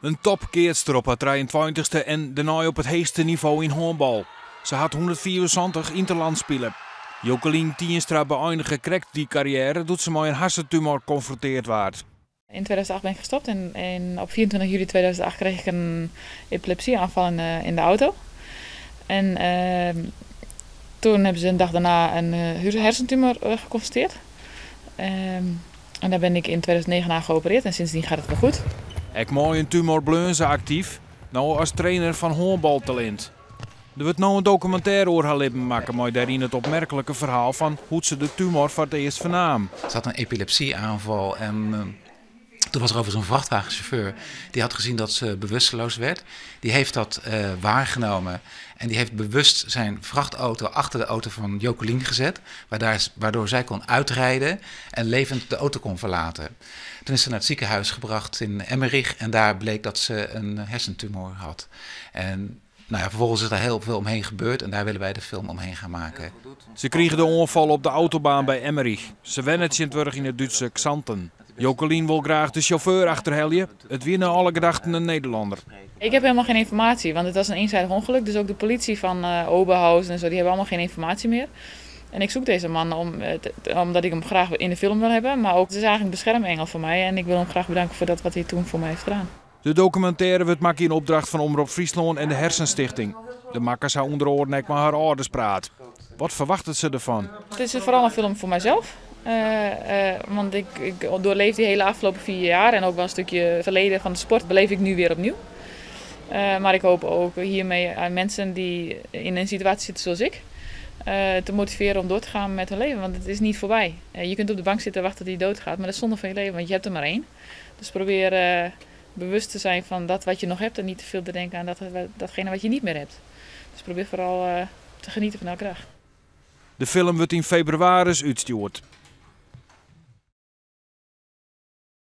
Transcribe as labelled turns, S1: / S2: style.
S1: Een topkeerster op het 23e en daarna op het hoogste niveau in honkbal. Ze had 174 interland spelen. Jokelien Tienstra beëindigde correct die carrière doet ze met een hersentumor geconfronteerd werd.
S2: In 2008 ben ik gestopt en op 24 juli 2008 kreeg ik een epilepsieaanval in de auto. En toen hebben ze een dag daarna een hersentumor geconstateerd. En daar ben ik in 2009 na geopereerd en sindsdien gaat het wel goed.
S1: Ik mooi een tumor bleunze actief, nou als trainer van honkbaltalent. Er wordt nou een documentaire over haar leven maken, maar daarin het opmerkelijke verhaal van hoe ze de tumor voor het eerst vernam.
S3: Ze had een epilepsieaanval en toen was er over zo'n vrachtwagenchauffeur. Die had gezien dat ze bewusteloos werd. Die heeft dat waargenomen en die heeft bewust zijn vrachtauto achter de auto van Jokelien gezet. Waardoor zij kon uitrijden en levend de auto kon verlaten. Toen is ze naar het ziekenhuis gebracht in Emmerich en daar bleek dat ze een hersentumor had. En nou ja, vervolgens is daar heel veel omheen gebeurd en daar willen wij de film omheen gaan maken.
S1: Ze kregen de ongeval op de autobaan bij Emmerich. Ze wennen het terug in het Duitse Xanten. Jokelien wil graag de chauffeur achterheljen. Het winnen alle gedachten een Nederlander.
S2: Ik heb helemaal geen informatie, want het was een eenzijdig ongeluk. Dus ook de politie van Oberhausen en zo, die hebben allemaal geen informatie meer. En ik zoek deze man omdat ik hem graag in de film wil hebben. Maar ook, het is eigenlijk een beschermengel voor mij. En ik wil hem graag bedanken voor dat wat hij toen voor mij heeft gedaan.
S1: De documentaire wordt maken in opdracht van Omroep Friesland en de Hersenstichting. De makker zou onder oren met haar ouders praten. Wat verwachten ze ervan?
S2: Het is vooral een film voor mijzelf. Want ik doorleef die hele afgelopen 4 jaar en ook wel een stukje verleden van de sport beleef ik nu weer opnieuw. Maar ik hoop ook hiermee aan mensen die in een situatie zitten zoals ik, te motiveren om door te gaan met hun leven. Want het is niet voorbij. Je kunt op de bank zitten en wachten tot je doodgaat, maar dat is zonde van je leven, want je hebt er maar één. Dus probeer bewust te zijn van dat wat je nog hebt en niet te veel te denken aan datgene wat je niet meer hebt. Dus probeer vooral te genieten van elke dag.
S1: De film wordt in februari uitgestuurd.